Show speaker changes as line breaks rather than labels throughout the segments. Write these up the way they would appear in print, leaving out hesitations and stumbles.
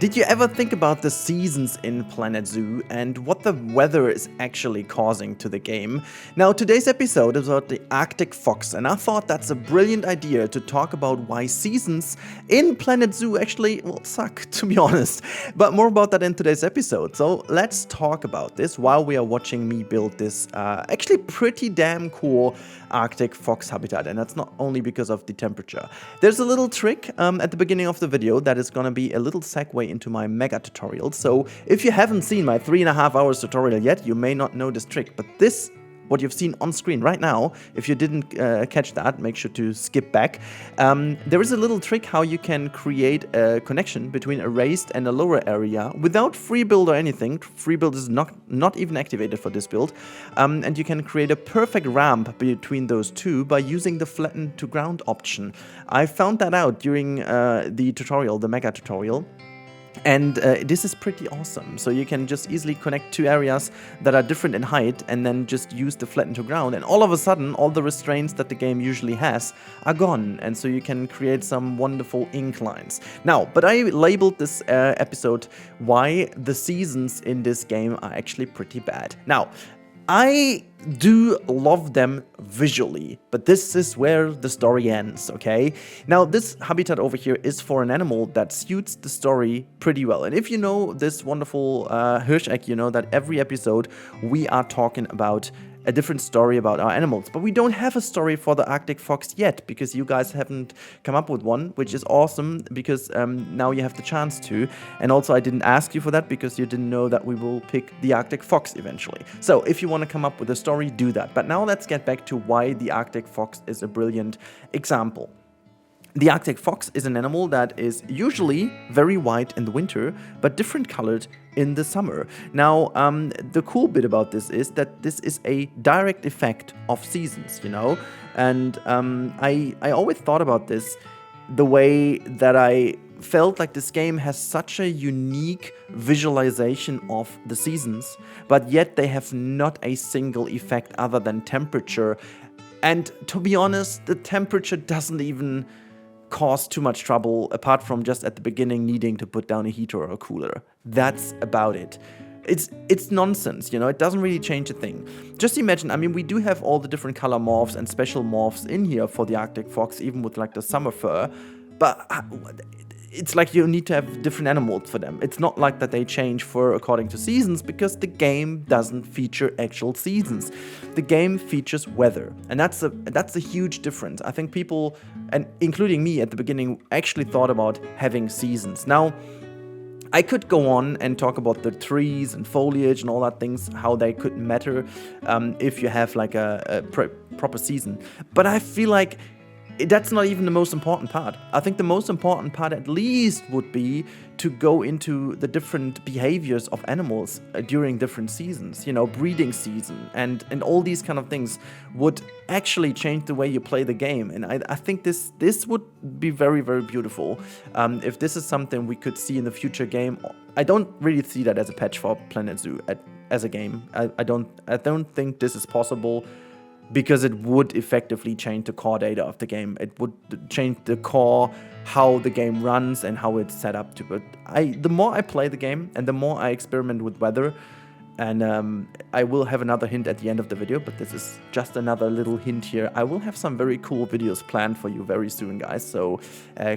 Did you ever think about the seasons in Planet Zoo and what the weather is actually causing to the game? Now, today's episode is about the Arctic fox, and I thought that's a brilliant idea to talk about why seasons in Planet Zoo actually, well, suck, to be honest. But more about that in today's episode. So let's talk about this while we are watching me build this actually pretty damn cool Arctic fox habitat, and that's not only because of the temperature. There's a little trick at the beginning of the video that is gonna be a little segue into my mega tutorial. So if you haven't seen my 3.5 hours tutorial yet, you may not know this trick, but this, what you've seen on screen right now, if you didn't catch that, make sure to skip back. There is a little trick how you can create a connection between a raised and a lower area without free build or anything. Free build is not even activated for this build. And you can create a perfect ramp between those two by using the flatten to ground option. I found that out during the tutorial, the mega tutorial. And this is pretty awesome. So you can just easily connect two areas that are different in height and then just use the flatten to ground. And all of a sudden, all the restraints that the game usually has are gone. And so you can create some wonderful inclines. Now, but I labeled this episode why the seasons in this game are actually pretty bad. Now, I do love them visually, but this is where the story ends, okay? Now, this habitat over here is for an animal that suits the story pretty well. And if you know this wonderful Hirscheck, you know that every episode we are talking about a different story about our animals. But we don't have a story for the Arctic fox yet, because you guys haven't come up with one, which is awesome, because now you have the chance to. And also I didn't ask you for that, because you didn't know that we will pick the Arctic fox eventually. So if you want to come up with a story, do that. But now let's get back to why the Arctic fox is a brilliant example. The Arctic fox is an animal that is usually very white in the winter, but different colored in the summer. Now, the cool bit about this is that this is a direct effect of seasons, you know? And I always thought about this the way that I felt like this game has such a unique visualization of the seasons, but yet they have not a single effect other than temperature. And to be honest, the temperature doesn't even cause too much trouble, apart from just at the beginning needing to put down a heater or a cooler. That's about it. It's nonsense, you know, it doesn't really change a thing. Just imagine, I mean, we do have all the different color morphs and special morphs in here for the Arctic fox, even with like the summer fur, but it's like you need to have different animals for them. It's not like that they change fur according to seasons, because the game doesn't feature actual seasons. The game features weather, and that's a huge difference. I think people, and including me at the beginning, actually thought about having seasons. Now, I could go on and talk about the trees and foliage and all that things, how they could matter if you have like a proper season. But I feel like that's not even the most important part. I think the most important part at least would be to go into the different behaviors of animals during different seasons, you know, breeding season and all these kind of things would actually change the way you play the game. And I think this would be very, very beautiful if this is something we could see in the future game. I don't really see that as a patch for Planet Zoo as a game. I don't think this is possible, because it would effectively change the core data of the game. It would change the core, how the game runs and how it's set up to. But the more I play the game and the more I experiment with weather, and I will have another hint at the end of the video, but this is just another little hint here. I will have some very cool videos planned for you very soon, guys. So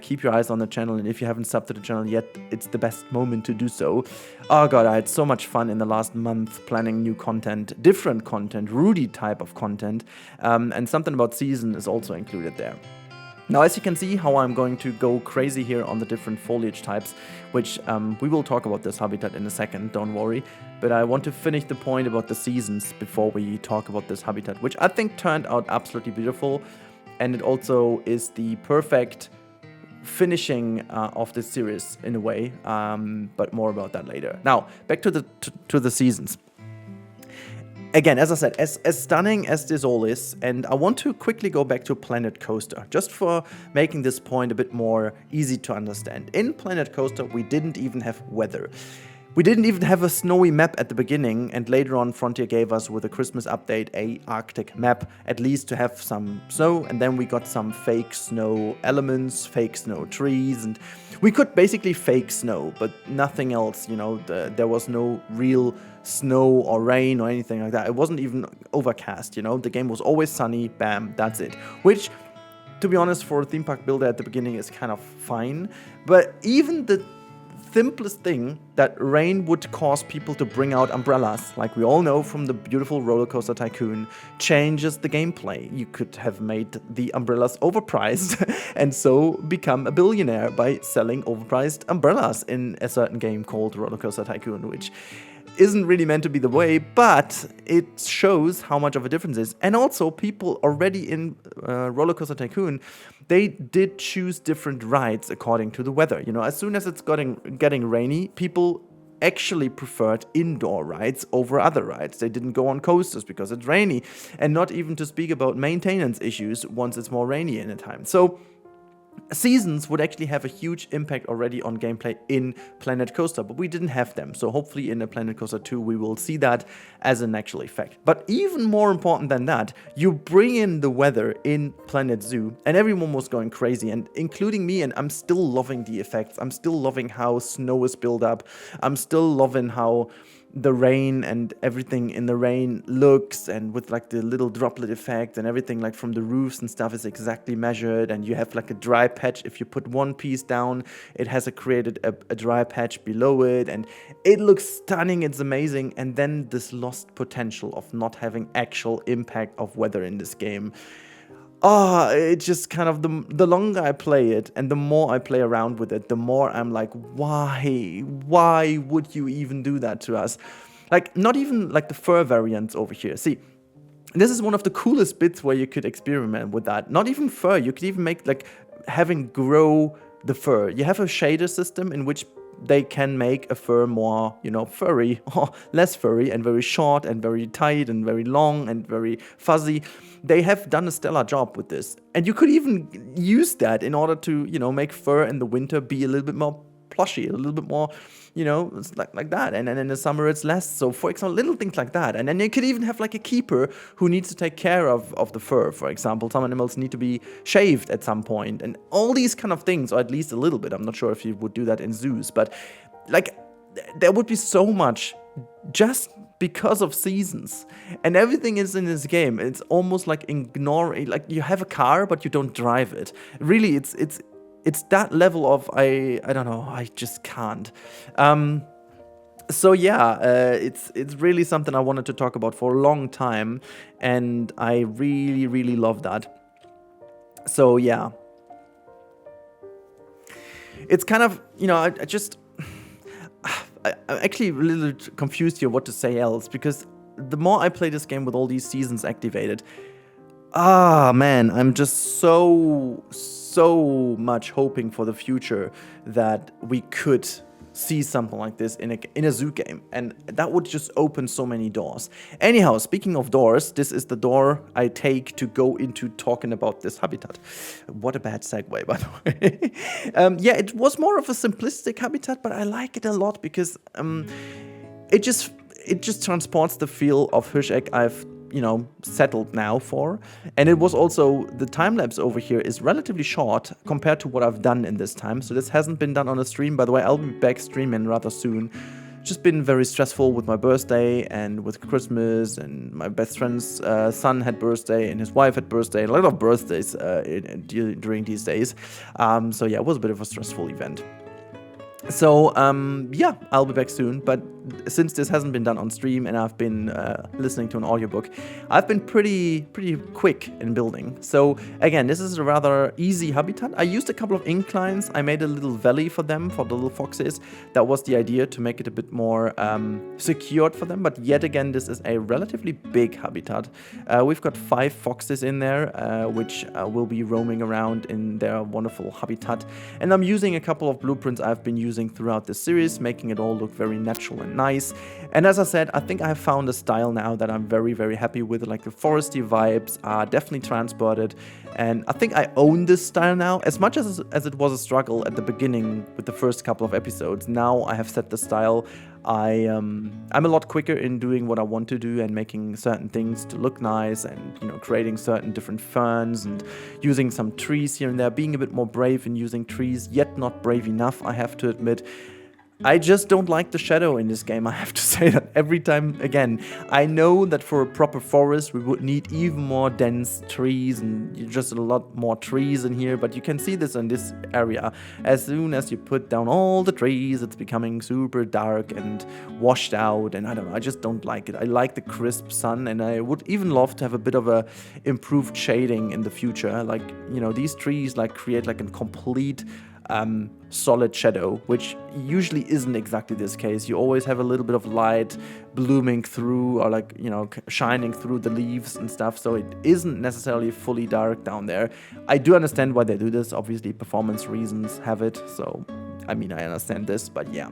keep your eyes on the channel, and if you haven't subbed to the channel yet, it's the best moment to do so. Oh god, I had so much fun in the last month planning new content, different content, Rudy type of content, and something about season is also included there. Now, as you can see how I'm going to go crazy here on the different foliage types, which we will talk about this habitat in a second, don't worry. But I want to finish the point about the seasons before we talk about this habitat, which I think turned out absolutely beautiful. And it also is the perfect finishing of this series in a way, but more about that later. Now, back to the seasons. Again, as I said, as stunning as this all is, and I want to quickly go back to Planet Coaster, just for making this point a bit more easy to understand. In Planet Coaster, we didn't even have weather. We didn't even have a snowy map at the beginning, and later on Frontier gave us with a Christmas update a Arctic map, at least to have some snow, and then we got some fake snow elements, fake snow trees, and we could basically fake snow, but nothing else, you know, there was no real snow or rain or anything like that. It wasn't even overcast, you know, the game was always sunny, bam, that's it. Which, to be honest, for a theme park builder at the beginning is kind of fine, but even the simplest thing, that rain would cause people to bring out umbrellas, like we all know from the beautiful Roller Coaster Tycoon, changes the gameplay. You could have made the umbrellas overpriced and so become a billionaire by selling overpriced umbrellas in a certain game called Roller Coaster Tycoon, which isn't really meant to be the way, but it shows how much of a difference it is. And also, people already in Roller Coaster Tycoon, they did choose different rides according to the weather. You know, as soon as it's getting rainy, people actually preferred indoor rides over other rides. They didn't go on coasters because it's rainy, and not even to speak about maintenance issues once it's more rainy in a time. So seasons would actually have a huge impact already on gameplay in Planet Coaster, but we didn't have them. So hopefully in a Planet Coaster 2 we will see that as an actual effect. But even more important than that, you bring in the weather in Planet Zoo, and everyone was going crazy, and including me, and I'm still loving the effects. I'm still loving how snow is built up. I'm still loving how the rain and everything in the rain looks, and with like the little droplet effect and everything, like from the roofs and stuff is exactly measured, and you have like a dry patch. If you put one piece down, it has created a dry patch below it, and it looks stunning. It's amazing. And then this lost potential of not having actual impact of weather in this game. It's just kind of the longer I play it and the more I play around with it, the more I'm like, why would you even do that to us? Like, not even like the fur variants over here. See, this is one of the coolest bits where you could experiment with that. Not even fur, you could even make like having grow the fur. You have a shader system in which they can make a fur more, you know, furry or less furry, and very short and very tight and very long and very fuzzy. They have done a stellar job with this. And you could even use that in order to, you know, make fur in the winter be a little bit more plushy, a little bit more, you know, it's like that. And then in the summer it's less. So for example, little things like that. And then you could even have like a keeper who needs to take care of the fur. For example, some animals need to be shaved at some point, and all these kind of things, or at least a little bit. I'm not sure if you would do that in zoos, but like there would be so much just because of seasons, and everything is in this game. It's almost like ignoring, like you have a car but you don't drive it. Really, it's that level of I don't know, I just can't. So yeah, it's really something I wanted to talk about for a long time, and I really love that. So yeah, it's kind of, you know, I'm actually a little confused here what to say else, because the more I play this game with all these seasons activated, man, I'm just so much hoping for the future that we could see something like this in a zoo game, and that would just open so many doors. Anyhow, speaking of doors, this is the door I take to go into talking about this habitat. What a bad segue, by the way. Yeah, it was more of a simplistic habitat, but I like it a lot because it just transports the feel of Hirscheck I've, you know, settled now for. And it was also, the time lapse over here is relatively short compared to what I've done in this time. So this hasn't been done on a stream. By the way, I'll be back streaming rather soon. Just been very stressful with my birthday and with Christmas, and my best friend's son had birthday and his wife had birthday. A lot of birthdays during these days. So yeah, it was a bit of a stressful event. So, yeah, I'll be back soon, but since this hasn't been done on stream and I've been listening to an audiobook, I've been pretty quick in building. So, again, this is a rather easy habitat. I used a couple of inclines. I made a little valley for them, for the little foxes. That was the idea, to make it a bit more secured for them, but yet again, this is a relatively big habitat. We've got 5 foxes in there, which will be roaming around in their wonderful habitat. And I'm using a couple of blueprints I've been using throughout the series, making it all look very natural and nice. And as I said, I think I have found a style now that I'm very, very happy with. Like the foresty vibes are definitely transported. And I think I own this style now. As much as it was a struggle at the beginning with the first couple of episodes, now I have set the style. I'm a lot quicker in doing what I want to do and making certain things to look nice, and creating certain different ferns and using some trees here and there, being a bit more brave in using trees, yet not brave enough, I have to admit. I just don't like the shadow in this game, I have to say that every time again. I know that for a proper forest we would need even more dense trees and just a lot more trees in here, but you can see this in this area. As soon as you put down all the trees, it's becoming super dark and washed out, and I don't know, I just don't like it. I like the crisp sun, and I would even love to have a bit of a improved shading in the future. Like, these trees like create like a complete solid shadow, which usually isn't exactly this case. You always have a little bit of light blooming through, or like, shining through the leaves and stuff, so it isn't necessarily fully dark down there. I do understand why they do this. Obviously performance reasons have it, so I understand this, but yeah.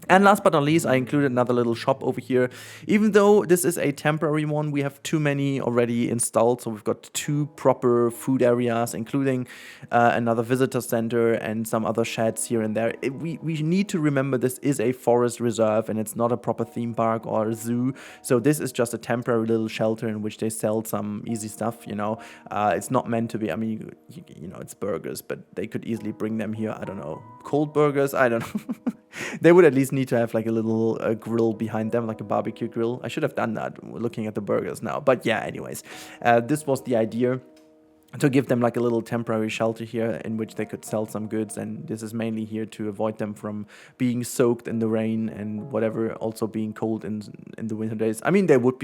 And last but not least, I included another little shop over here. Even though this is a temporary one, we have too many already installed. So we've got 2 proper food areas, including another visitor center and some other sheds here and there. We need to remember this is a forest reserve and it's not a proper theme park or a zoo. So this is just a temporary little shelter in which they sell some easy stuff, It's not meant to be, it's burgers, but they could easily bring them here. I don't know, cold burgers, I don't know. They would at least need to have like a little grill behind them, like a barbecue grill. I should have done that looking at the burgers now. But yeah, anyways, this was the idea, to give them like a little temporary shelter here in which they could sell some goods. And this is mainly here to avoid them from being soaked in the rain and whatever, also being cold in the winter days. They would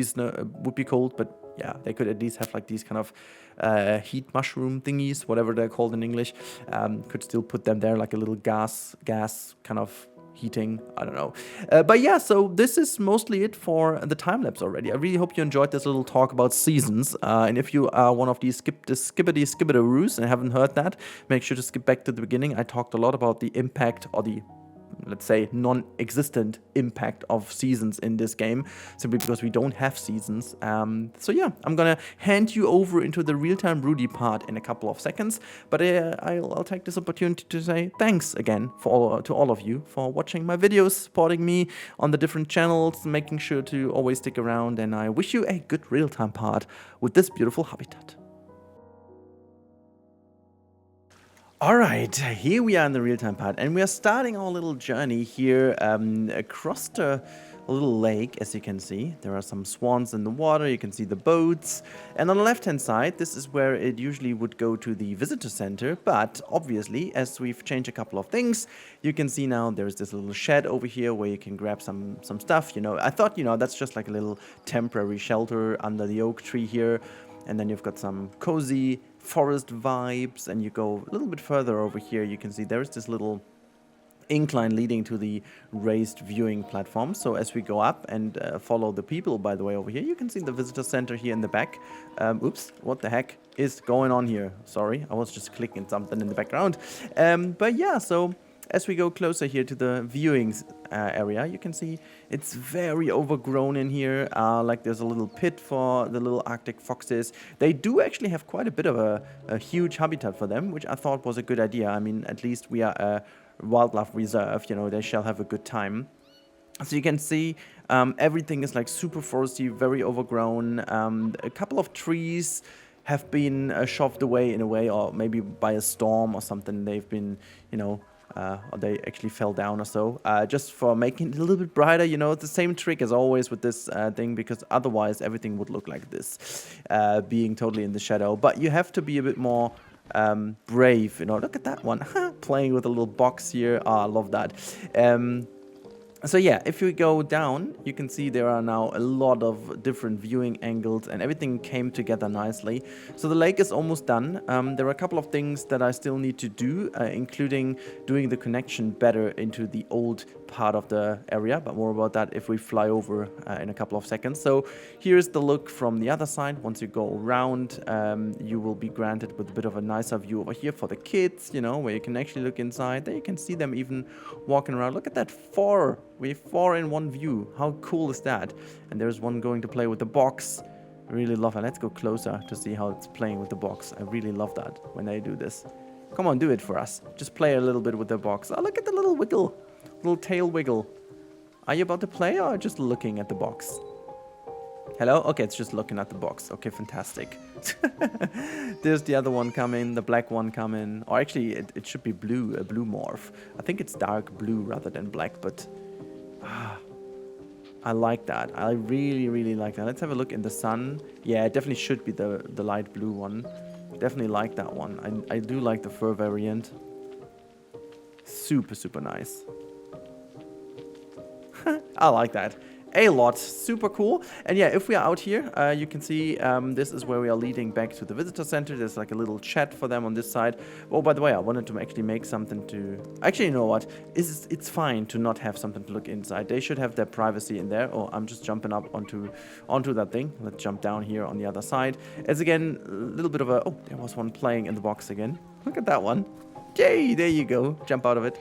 be cold, but yeah, they could at least have like these kind of heat mushroom thingies, whatever they're called in English. Could still put them there, like a little gas kind of heating, I don't know. But yeah, so this is mostly it for the time-lapse already. I really hope you enjoyed this little talk about seasons. And if you are one of these skibbity-skibbidaroos and haven't heard that, make sure to skip back to the beginning. I talked a lot about the impact, or the, let's say, non-existent impact of seasons in this game, simply because we don't have seasons. So yeah, I'm gonna hand you over into the real-time Rudy part in a couple of seconds, but I'll take this opportunity to say thanks again to all of you for watching my videos, supporting me on the different channels, making sure to always stick around, and I wish you a good real-time part with this beautiful habitat. Alright, here we are in the real-time part, and we are starting our little journey here across the little lake. As you can see, there are some swans in the water, you can see the boats, and on the left-hand side, this is where it usually would go to the visitor center, but obviously, as we've changed a couple of things, you can see now there's this little shed over here where you can grab some stuff, I thought, that's just like a little temporary shelter under the oak tree here. And then you've got some cozy forest vibes, and you go a little bit further over here, you can see there's this little incline leading to the raised viewing platform. So as we go up and follow the people, by the way, over here, you can see the visitor center here in the back. Oops, what the heck is going on here? Sorry, I was just clicking something in the background. But yeah, so as we go closer here to the viewing area, you can see it's very overgrown in here. Like there's a little pit for the little Arctic foxes. They do actually have quite a bit of a huge habitat for them, which I thought was a good idea. At least we are a wildlife reserve, they shall have a good time. So you can see everything is like super foresty, very overgrown. A couple of trees have been shoved away in a way, or maybe by a storm or something. They've been, or they actually fell down or so, just for making it a little bit brighter. It's the same trick as always with this thing, because otherwise everything would look like this, being totally in the shadow. But you have to be a bit more brave, look at that one, playing with a little box here. I love that. So yeah, if you go down, you can see there are now a lot of different viewing angles, and everything came together nicely. So the lake is almost done. There are a couple of things that I still need to do, including doing the connection better into the old part of the area, but more about that if we fly over in a couple of seconds. So here's the look from the other side. Once you go around, you will be granted with a bit of a nicer view over here for the kids, where you can actually look inside. There you can see them even walking around. Look at that 4 We have 4 in one view. How cool is that? And there's one going to play with the box. I really love it. Let's go closer to see how it's playing with the box. I really love that when they do this. Come on, do it for us. Just play a little bit with the box. Oh, look at the little wiggle. Little tail wiggle. Are you about to play or just looking at the box? Hello? Okay, it's just looking at the box. Okay, fantastic. There's the other one coming, the black one coming. Or actually, it should be blue, a blue morph. I think it's dark blue rather than black, but... I like that. I really, really like that. Let's have a look in the sun. Yeah, it definitely should be the light blue one. Definitely like that one. I do like the fur variant. Super, super nice. I like that a lot. Super cool. And yeah, if we are out here, you can see this is where we are leading back to the visitor center. There's like a little chat for them on this side. Oh, by the way, I wanted to actually make something to... Actually, you know what? It's fine to not have something to look inside. They should have their privacy in there. Oh, I'm just jumping up onto that thing. Let's jump down here on the other side. It's again a little bit of a... Oh, there was one playing in the box again. Look at that one. Yay, there you go. Jump out of it.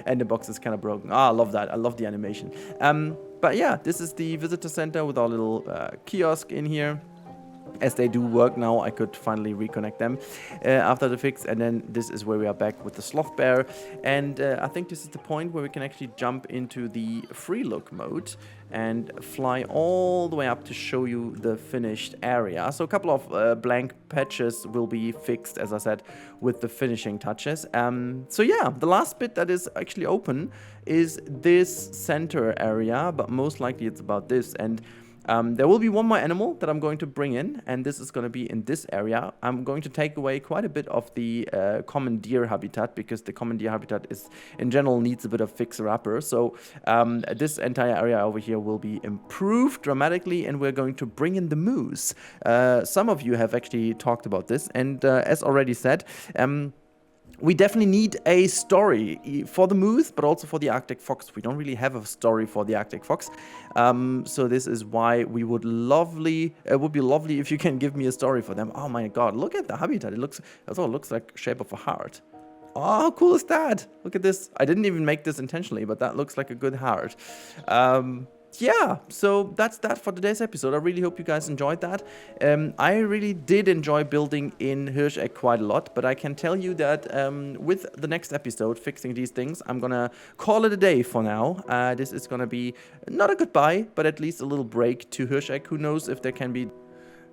And the box is kind of broken. Ah, I love that. I love the animation. But yeah, this is the visitor center with our little kiosk in here. As they do work now, I could finally reconnect them after the fix. And then this is where we are back with the Sloth Bear. And I think this is the point where we can actually jump into the free look mode and fly all the way up to show you the finished area. So a couple of blank patches will be fixed, as I said, with the finishing touches. So yeah, the last bit that is actually open is this center area, but most likely it's about this. And there will be one more animal that I'm going to bring in, and this is going to be in this area. I'm going to take away quite a bit of the common deer habitat, because the common deer habitat is in general needs a bit of fixer-upper. So this entire area over here will be improved dramatically, and we're going to bring in the moose. Some of you have actually talked about this, and as already said, we definitely need a story for the moose, but also for the Arctic fox. We don't really have a story for the Arctic fox. So this is why we would it would be lovely if you can give me a story for them. Oh my god, look at the habitat. It looks like shape of a heart. Oh, how cool is that? Look at this. I didn't even make this intentionally, but that looks like a good heart. Yeah, so that's that for today's episode. I really hope you guys enjoyed that. I really did enjoy building in Hirscheck quite a lot, but I can tell you that with the next episode, fixing these things, I'm gonna call it a day for now. This is gonna be not a goodbye, but at least a little break to Hirscheck. Who knows if there can be...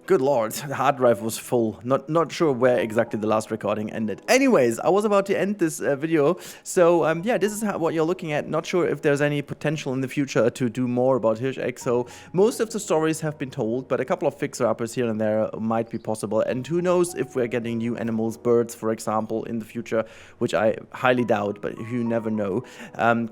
Good lord, the hard drive was full. Not sure where exactly the last recording ended. Anyways, I was about to end this video. So yeah, this is what you're looking at. Not sure if there's any potential in the future to do more about Hirscheck. So most of the stories have been told, but a couple of fixer-uppers here and there might be possible. And who knows if we're getting new animals, birds, for example, in the future, which I highly doubt, but you never know,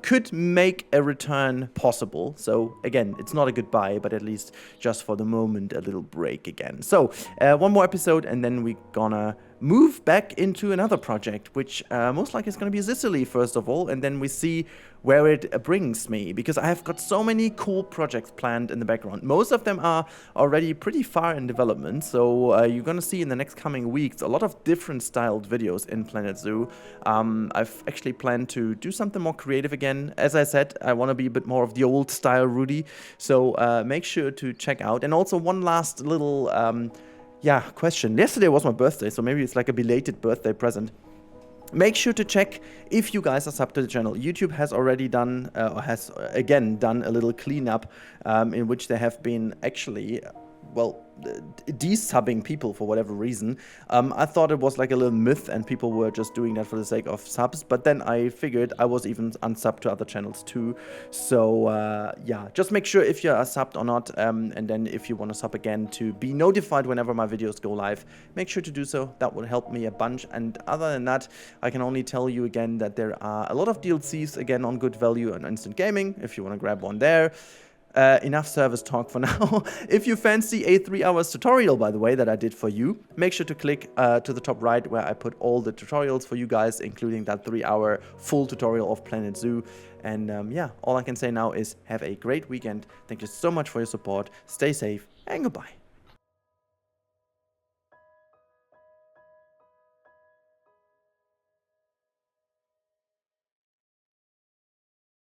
could make a return possible. So again, it's not a goodbye, but at least just for the moment, a little break again. So one more episode, and then we're gonna move back into another project, which most likely is gonna be Sicily first of all, and then we see where it brings me, because I have got so many cool projects planned in the background. Most of them are already pretty far in development, so you're gonna see in the next coming weeks a lot of different styled videos in Planet Zoo. I've actually planned to do something more creative again. As I said, I want to be a bit more of the old style Rudy, so make sure to check out. And also one last little question. Yesterday was my birthday, so maybe it's like a belated birthday present. Make sure to check if you guys are subbed to the channel. YouTube has already done, or has again done a little cleanup in which they have been actually, well, desubbing people for whatever reason. I thought it was like a little myth and people were just doing that for the sake of subs, but then I figured I was even unsubbed to other channels too. So yeah, just make sure if you are subbed or not, and then if you want to sub again to be notified whenever my videos go live, make sure to do so. That would help me a bunch. And other than that, I can only tell you again that there are a lot of DLCs again on good value on Instant Gaming if you want to grab one there. Enough service talk for now. If you fancy a 3 hours tutorial, by the way, that I did for you, make sure to click to the top right where I put all the tutorials for you guys, including that 3-hour full tutorial of Planet Zoo. And yeah, all I can say now is have a great weekend. Thank you so much for your support. Stay safe and goodbye.